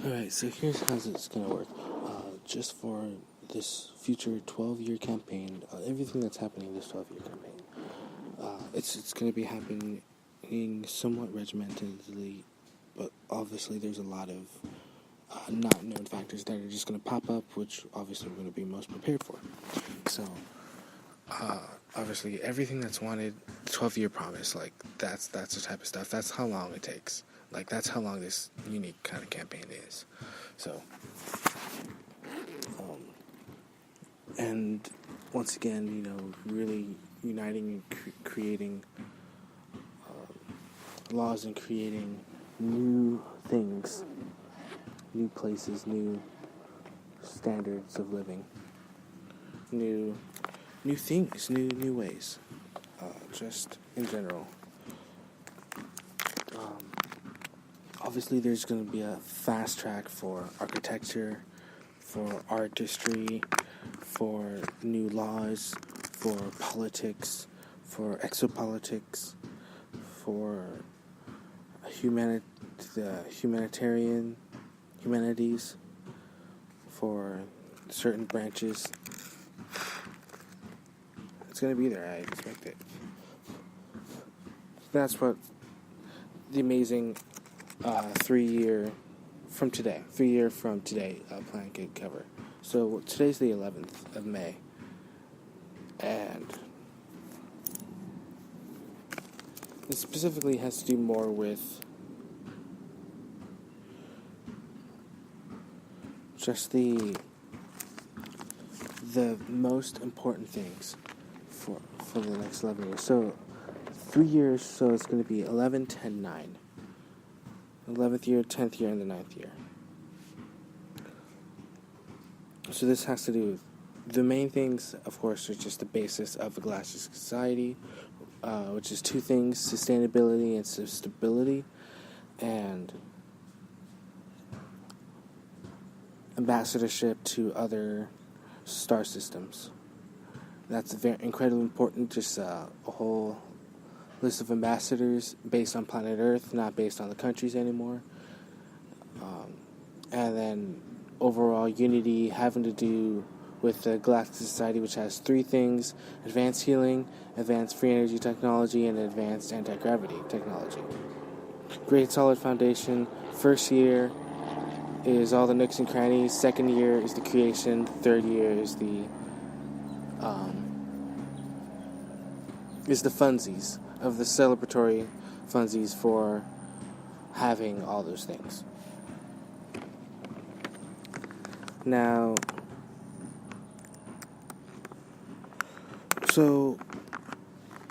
Alright, so here's how it's going to work. Just for this future 12-year campaign, everything that's happening in this 12-year campaign, it's going to be happening somewhat regimentedly, but obviously there's a lot of not known factors that are just going to pop up, which obviously we're going to be most prepared for. So, obviously everything that's wanted, 12-year promise, like that's the type of stuff. That's how long it takes. Like that's how long this unique kind of campaign is. So, and once again, really uniting and creating laws and creating new things, new places, new standards of living, new things, new ways, just in general. Obviously, there's going to be a fast track for architecture, for artistry, for new laws, for politics, for exopolitics, for the humanities, for certain branches. It's going to be there, I expect it. That's what the amazing 3 year from today plan could cover. So today's the 11th of May, and it specifically has to do more with just the most important things for the next 11 years. So 3 years, so it's going to be 11, 10, 9. 11th year, 10th year, and the 9th year. So this has to do with the main things, of course, are just the basis of a glass society, which is two things: sustainability and stability, and ambassadorship to other star systems. That's very incredibly important. Just a whole list of ambassadors based on planet Earth, not based on the countries anymore. And then overall unity having to do with the Galactic Society, which has three things: advanced healing, advanced free energy technology, and advanced anti-gravity technology. Great solid foundation. First year is all the nooks and crannies. Second year is the creation. Third year is the funsies of the celebratory funsies for having all those things. Now, so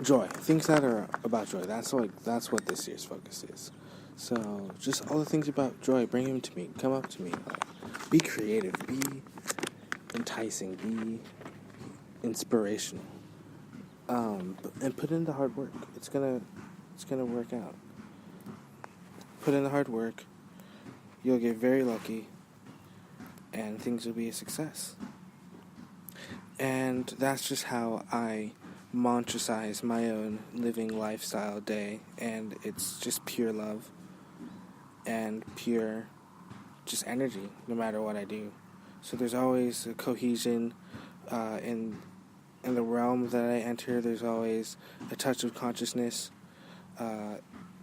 joy, things that are about joy. That's what this year's focus is. So just all the things about joy, bring them to me. Come up to me. Be creative. Be enticing. Be inspirational. And put in the hard work. It's gonna work out. Put in the hard work. You'll get very lucky, and things will be a success. And that's just how I monstrasize my own living lifestyle day, and it's just pure love and pure just energy, no matter what I do. So there's always a cohesion in the realm that I enter. There's always a touch of consciousness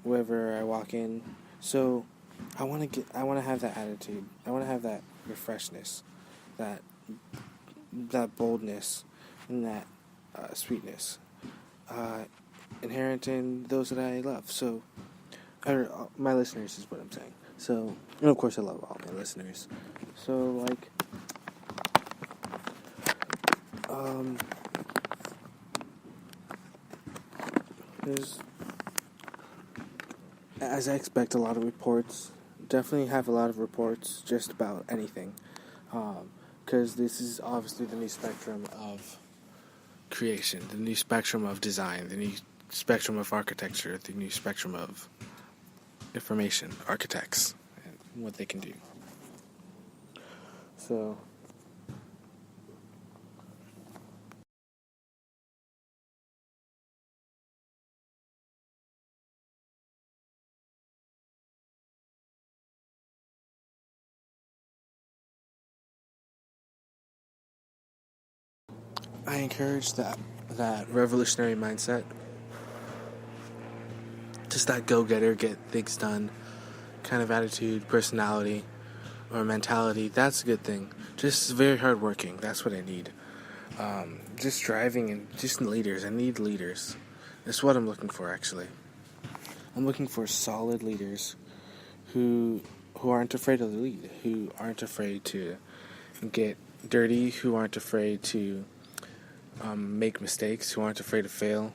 wherever I walk in. So I want to have that attitude. I want to have that refreshness, that boldness, and that sweetness inherent in those that I love. So, my listeners is what I'm saying. So, and of course I love all my listeners. So, as I expect, a lot of reports. Definitely have a lot of reports just about anything. Because this is obviously the new spectrum of creation, the new spectrum of design, the new spectrum of architecture, the new spectrum of information, architects, and what they can do. So I encourage that revolutionary mindset, just that go-getter, get things done kind of attitude, personality, or mentality. That's a good thing. Just very hardworking. That's what I need. Just driving and just leaders. I need leaders. That's what I'm looking for, actually. I'm looking for solid leaders who aren't afraid to lead, who aren't afraid to get dirty, who aren't afraid to make mistakes, who aren't afraid to fail,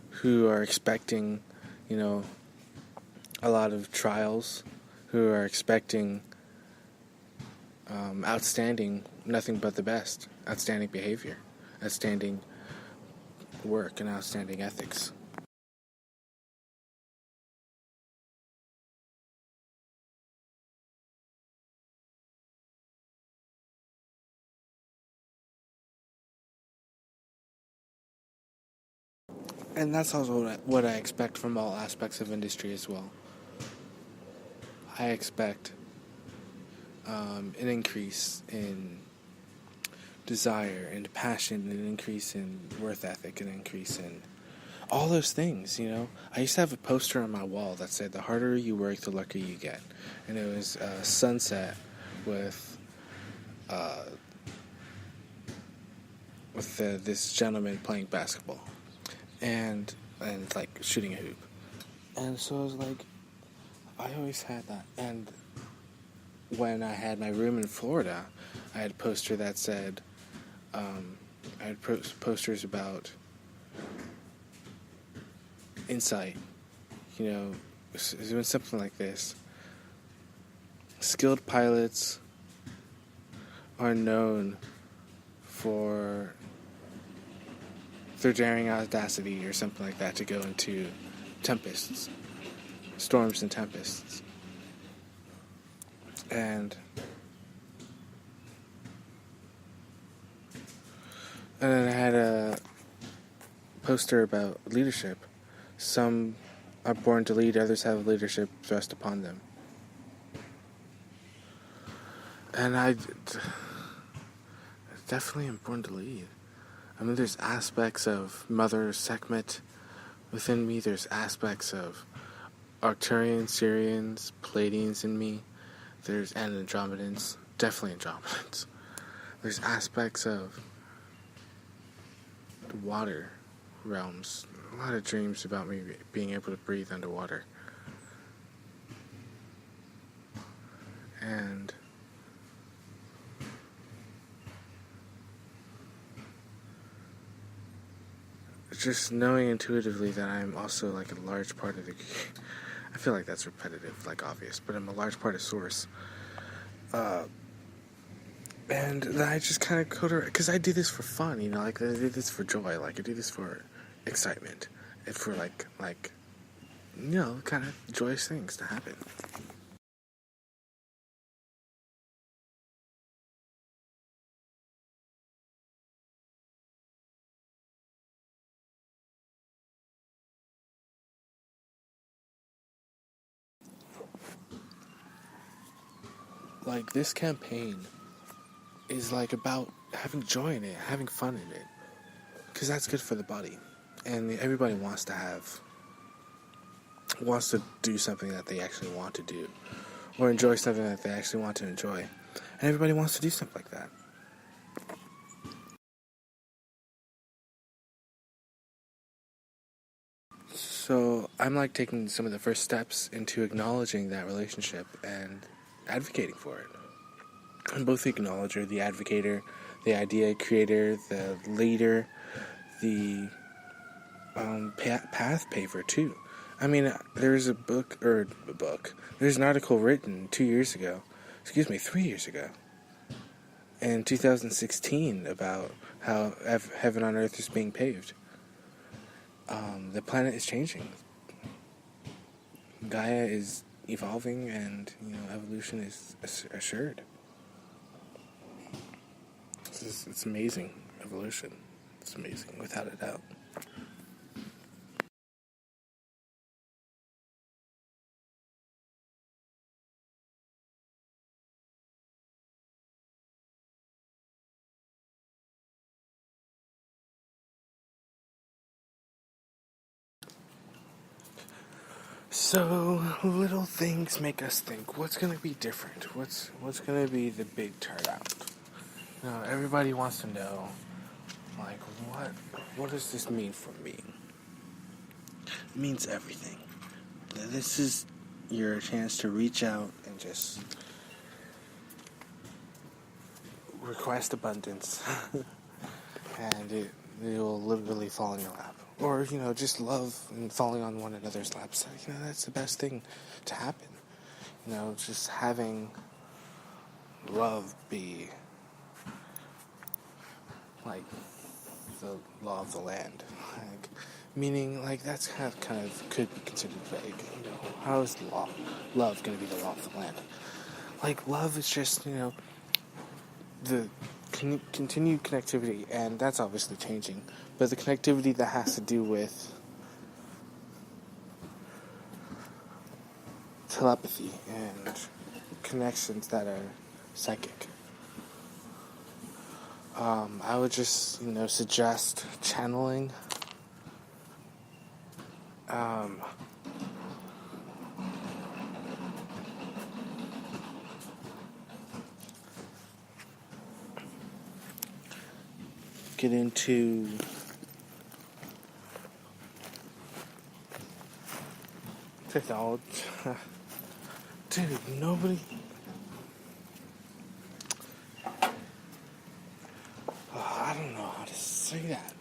who are expecting, a lot of trials, who are expecting outstanding, nothing but the best, outstanding behavior, outstanding work, and outstanding ethics. And that's also what I expect from all aspects of industry as well. I expect an increase in desire and passion, an increase in worth ethic, an increase in all those things. I used to have a poster on my wall that said, "The harder you work, the luckier you get," and it was a sunset with uh, this gentleman playing basketball and like shooting a hoop. And so I was like, I always had that. And when I had my room in Florida, I had a poster that said, I had posters about insight. Doing something like this. Skilled pilots are known for their daring audacity or something like that to go into tempests, storms and tempests. And then I had a poster about leadership. Some are born to lead, others have leadership thrust upon them. And I definitely am born to lead. I mean, there's aspects of Mother Sekhmet within me. There's aspects of Arcturians, Syrians, Palladians in me. There's Andromedans, definitely Andromedans. There's aspects of the water realms. A lot of dreams about me being able to breathe underwater. And just knowing intuitively that I'm also like a large part of the... I feel like that's repetitive, like obvious, but I'm a large part of Source. And that I just kind of go to... Because I do this for fun, like I do this for joy, like I do this for excitement. And for kind of joyous things to happen. Like, this campaign is like about having joy in it, having fun in it. Because that's good for the body. And everybody wants to do something that they actually want to do. Or enjoy something that they actually want to enjoy. And everybody wants to do something like that. So I'm like taking some of the first steps into acknowledging that relationship and advocating for it. I'm both the acknowledger, the advocator, the idea creator, the leader, the path paver too. I mean, there's there's an article written 3 years ago, in 2016 about how heaven on earth is being paved. The planet is changing. Gaia is evolving, and evolution is assured. It's amazing, evolution. It's amazing, without a doubt. So little things make us think, what's gonna be different? What's gonna be the big turnout? Everybody wants to know, like, what does this mean for me? It means everything. This is your chance to reach out and just request abundance, and it will literally fall in your lap. Or, just love and falling on one another's laps. That's the best thing to happen. Just having love be like the law of the land. Meaning, that's kind of could be considered vague. How is love going to be the law of the land? Love is just, the continued connectivity, and that's obviously changing, but the connectivity that has to do with telepathy and connections that are psychic. I would just, suggest channeling. Get into technology. Dude, nobody. I don't know how to say that.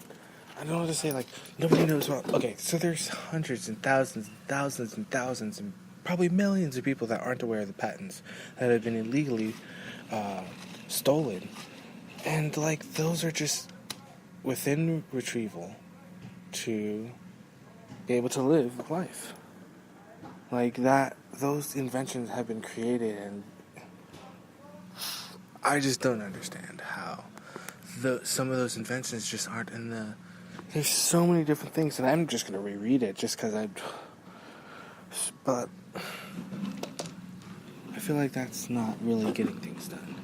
I don't know how to say, nobody knows what. Okay, so there's hundreds and thousands and thousands and thousands and probably millions of people that aren't aware of the patents that have been illegally stolen. And, those are just within retrieval to be able to live life. Those inventions have been created, and I just don't understand how some of those inventions just aren't in the... There's so many different things, and I'm just going to reread it just because But I feel like that's not really getting things done.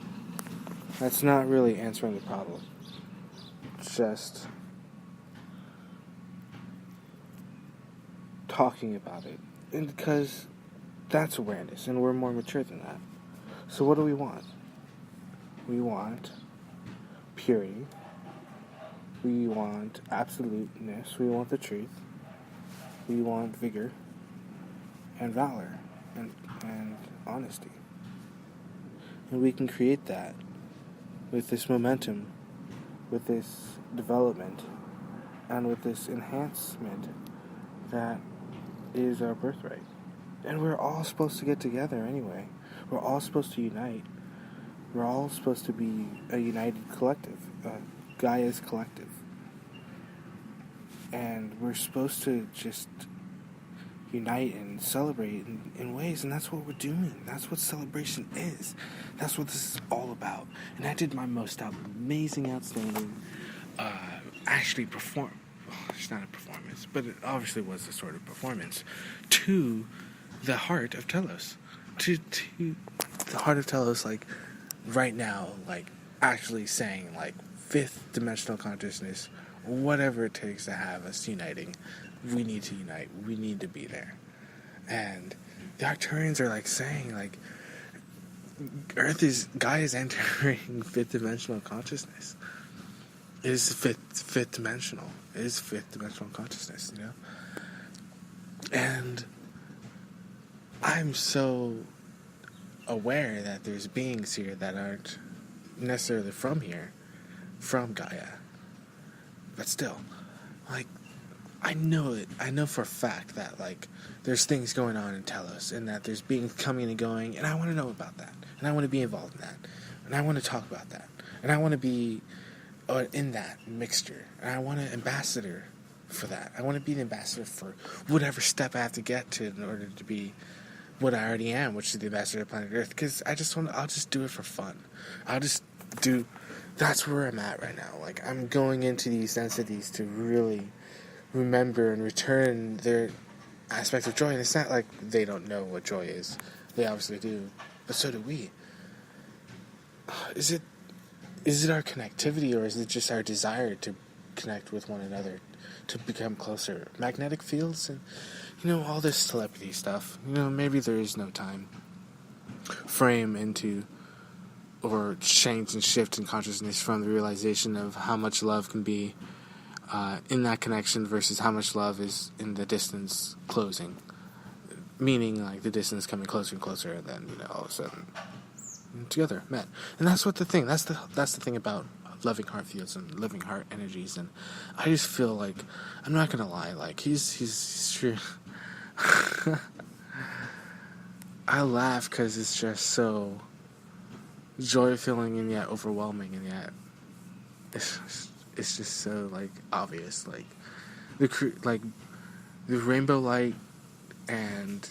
That's not really answering the problem. It's just talking about it. And because that's awareness, and we're more mature than that. So what do we want? We want purity. We want absoluteness. We want the truth. We want vigor and valor and honesty. And we can create that with this momentum, with this development, and with this enhancement that is our birthright. And we're all supposed to get together anyway. We're all supposed to unite. We're all supposed to be a united collective, Gaia's collective. And we're supposed to just unite and celebrate in ways, and that's what we're doing. That's what celebration is. That's what this is all about. And I did my most amazing, outstanding, actually perform. It's not a performance, but it obviously was a sort of performance to the heart of Telos. To the heart of Telos, right now, actually saying, fifth dimensional consciousness, whatever it takes to have us uniting, we need to unite. We need to be there. And the Arcturians are saying, Gaia is entering fifth dimensional consciousness. It is fifth dimensional. It is fifth dimensional consciousness, And I'm so aware that there's beings here that aren't necessarily from here, from Gaia. But still, I know it. I know for a fact that, there's things going on in Telos, and that there's beings coming and going, and I want to know about that. And I want to be involved in that. And I want to talk about that. And I want to be in that mixture. And I want an ambassador for that. I want to be the ambassador for whatever step I have to get to in order to be what I already am, which is the ambassador of planet Earth. Because I'll just do it for fun. That's where I'm at right now. I'm going into these entities to really remember and return their aspect of joy. And it's not like they don't know what joy is. They obviously do. But so do we. Is it our connectivity, or is it just our desire to connect with one another, to become closer? Magnetic fields, and all this celebrity stuff. Maybe there is no time frame into or change and shift in consciousness from the realization of how much love can be in that connection versus how much love is in the distance closing. Meaning, like, the distance coming closer and closer, and then, all of a sudden, together, met. And that's what the thing, that's the thing about loving heart fields and living heart energies. And I just feel like, I'm not gonna lie, like, he's true. I laugh because it's just so joy-filling and yet overwhelming, and yet it's just so, like, obvious. Like, the rainbow light and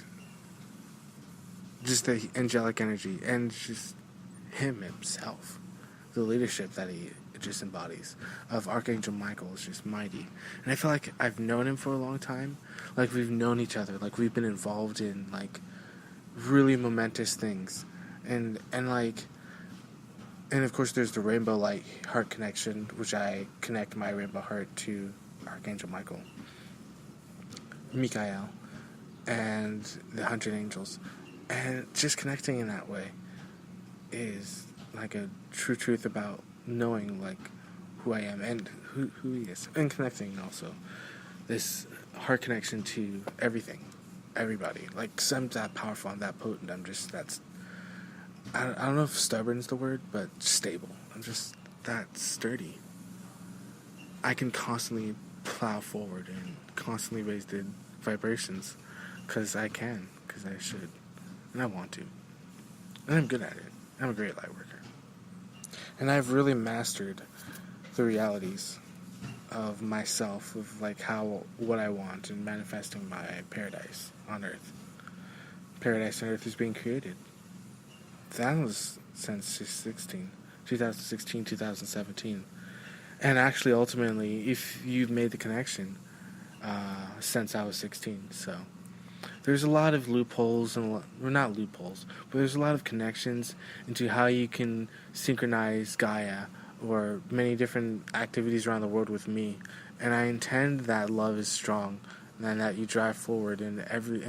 just the angelic energy and just him himself, the leadership that he just embodies of Archangel Michael is just mighty. And I feel like I've known him for a long time. Like, we've known each other. Like, we've been involved in, like, really momentous things. And of course there's the rainbow light heart connection, which I connect my rainbow heart to Archangel Michael, and the 100 angels. And just connecting in that way is like a true truth about knowing, like, who I am and who he is. And connecting also this heart connection to everything, everybody. Like, I'm that powerful, I'm that potent, I don't know if stubborn is the word, but stable. I'm just that sturdy. I can constantly plow forward and constantly raise the vibrations because I should, and I want to. And I'm good at it. I'm a great light worker. And I've really mastered the realities of myself, of like what I want, and manifesting my paradise on earth. Paradise on earth is being created. That was since 2016, 2017. And actually, ultimately, if you've made the connection, since I was 16, so there's a lot of loopholes, not loopholes, but there's a lot of connections into how you can synchronize Gaia or many different activities around the world with me. And I intend that love is strong and that you drive forward in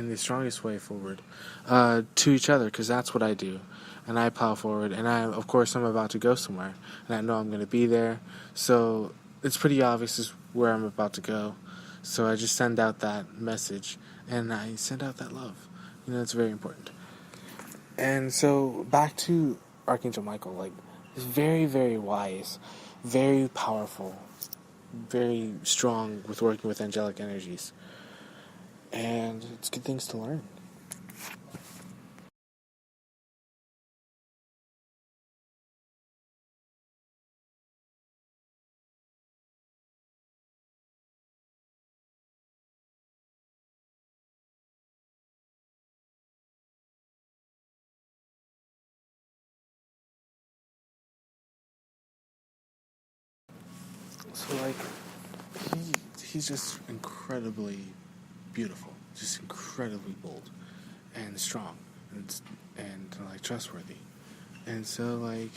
the strongest way forward to each other, because that's what I do. And I plow forward, and of course I'm about to go somewhere, and I know I'm going to be there, so it's pretty obvious where I'm about to go. So I just send out that message, and I send out that love. It's very important. And so back to Archangel Michael, like, he's very, very wise, very powerful, very strong with working with angelic energies, and it's good things to learn. So, like, he's just incredibly beautiful, just incredibly bold and strong and like trustworthy. And so, like,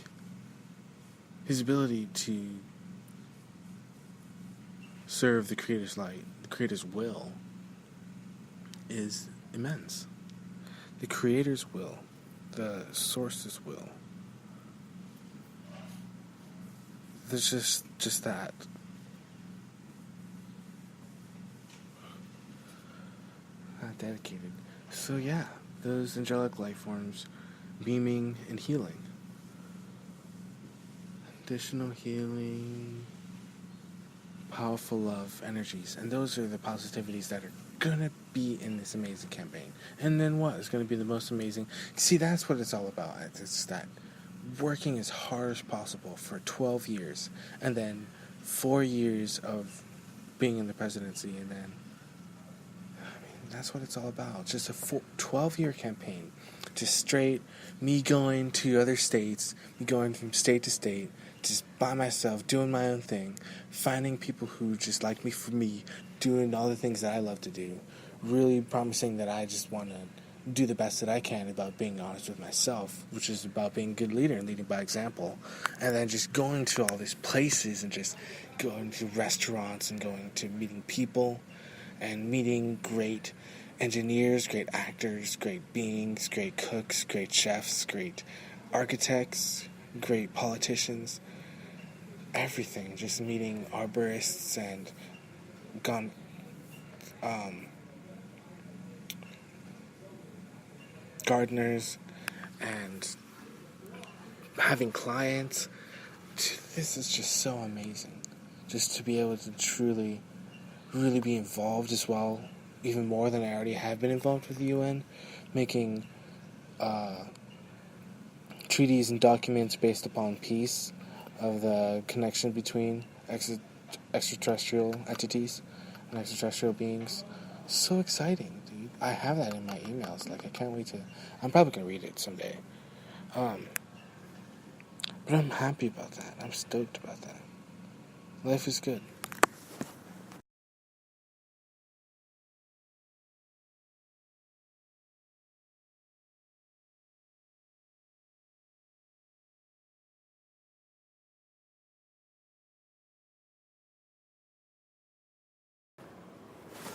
his ability to serve the Creator's light, the Creator's will, is immense. The Creator's will, the Source's will. There's just that. Not dedicated. So yeah, those angelic life forms, beaming and healing. Additional healing, powerful love energies, and those are the positivities that are gonna be in this amazing campaign. And then what is gonna be the most amazing? See, that's what it's all about. It's that working as hard as possible for 12 years, and then 4 years of being in the presidency, and then, that's what it's all about. Just a 12-year campaign. Just straight me going to other states, me going from state to state, just by myself, doing my own thing, finding people who just like me for me, doing all the things that I love to do, really promising that I just want to do the best that I can about being honest with myself, which is about being a good leader and leading by example, and then just going to all these places and just going to restaurants and going to meeting people and meeting great engineers, great actors, great beings, great cooks, great chefs, great architects, great politicians, everything. Just meeting arborists and gun, gardeners, and having clients. This is just so amazing. Just to be able to truly, really be involved as well, even more than I already have been involved with the UN, making treaties and documents based upon peace of the connection between extraterrestrial entities and extraterrestrial beings. So exciting, dude. I have that in my emails. Like, I can't wait to... I'm probably going to read it someday. But I'm happy about that. I'm stoked about that. Life is good.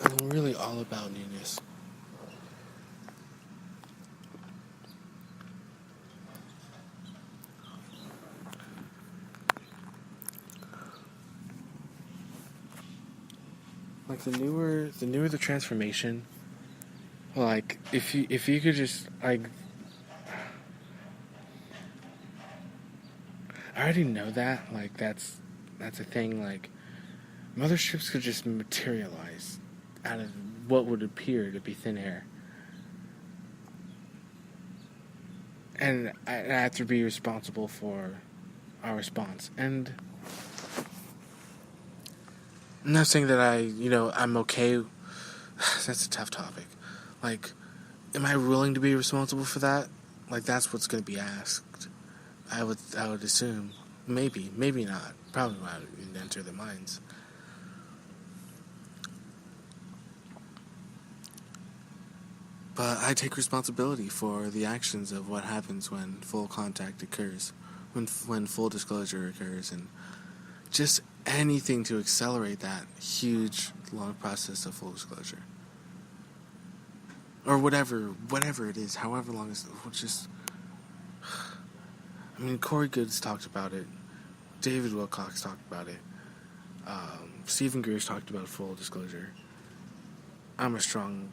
I'm really all about newness. Like, the newer the transformation, like, if you could just, like, I already know that, like, that's a thing. Like, motherships could just materialize out of what would appear to be thin air, and I have to be responsible for our response. And I'm not saying that I'm okay. That's a tough topic. Like, am I willing to be responsible for that? Like, that's what's going to be asked. I would assume. Maybe not. Probably won't enter their minds. But I take responsibility for the actions of what happens when full contact occurs, when full disclosure occurs, and just anything to accelerate that huge, long process of full disclosure. Or whatever it is, however long it's just... I mean, Corey Goods talked about it. David Wilcox talked about it. Stephen Greer's talked about full disclosure. I'm a strong...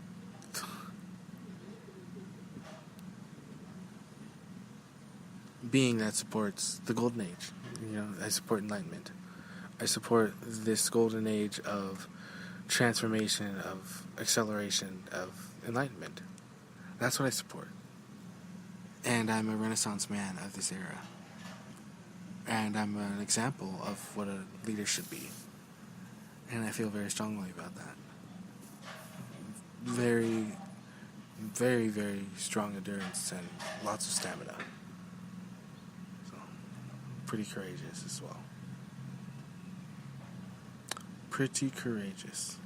being that supports the golden age. I support enlightenment. I support this golden age of transformation, of acceleration, of enlightenment. That's what I support. And I'm a Renaissance man of this era. And I'm an example of what a leader should be. And I feel very strongly about that. Very, very, very strong endurance and lots of stamina. So, pretty courageous as well. Pretty courageous.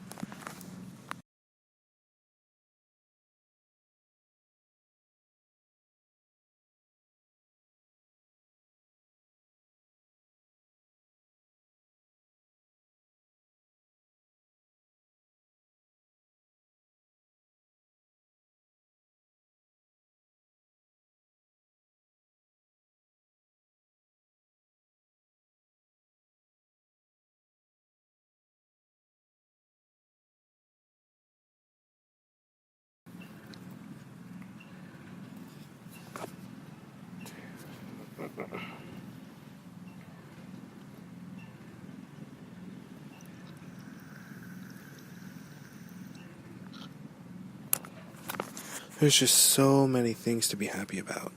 There's just so many things to be happy about.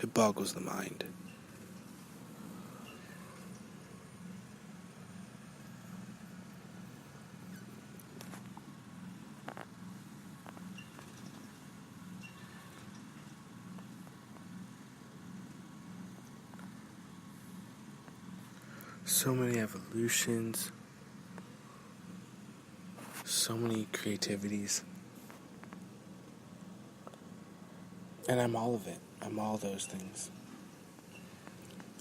It boggles the mind. So many evolutions. So many creativities. And I'm all of it. I'm all those things.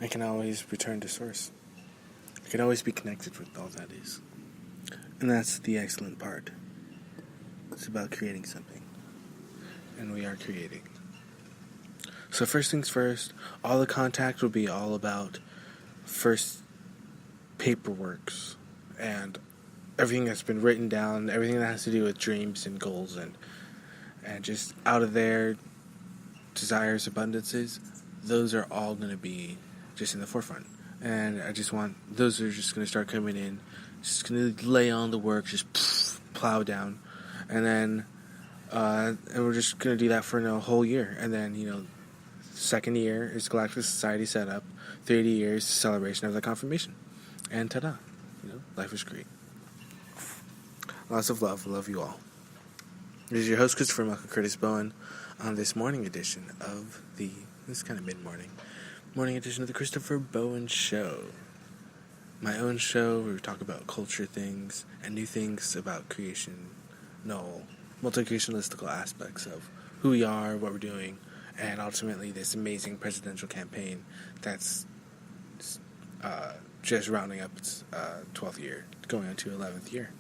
I can always return to source. I can always be connected with all that is. And that's the excellent part. It's about creating something. And we are creating. So first things first, all the contact will be all about first paperworks and everything that's been written down, everything that has to do with dreams and goals and just out of there, desires, abundances, those are all going to be just in the forefront. And I just want, those are just going to start coming in, just going to lay on the work, just plow down. And then, and we're just going to do that for a whole year. And then, second year is Galactic Society set up, 30 years celebration of the confirmation. And ta-da, life is great. Lots of love. Love you all. This is your host, Christopher Michael Curtis Bowen, on this morning edition of this is kind of mid-morning, morning edition of the Christopher Bowen Show. My own show where we talk about culture things and new things about multi-creationistical aspects of who we are, what we're doing, and ultimately this amazing presidential campaign that's just rounding up its 12th year, going on to 11th year.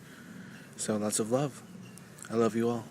So lots of love. I love you all.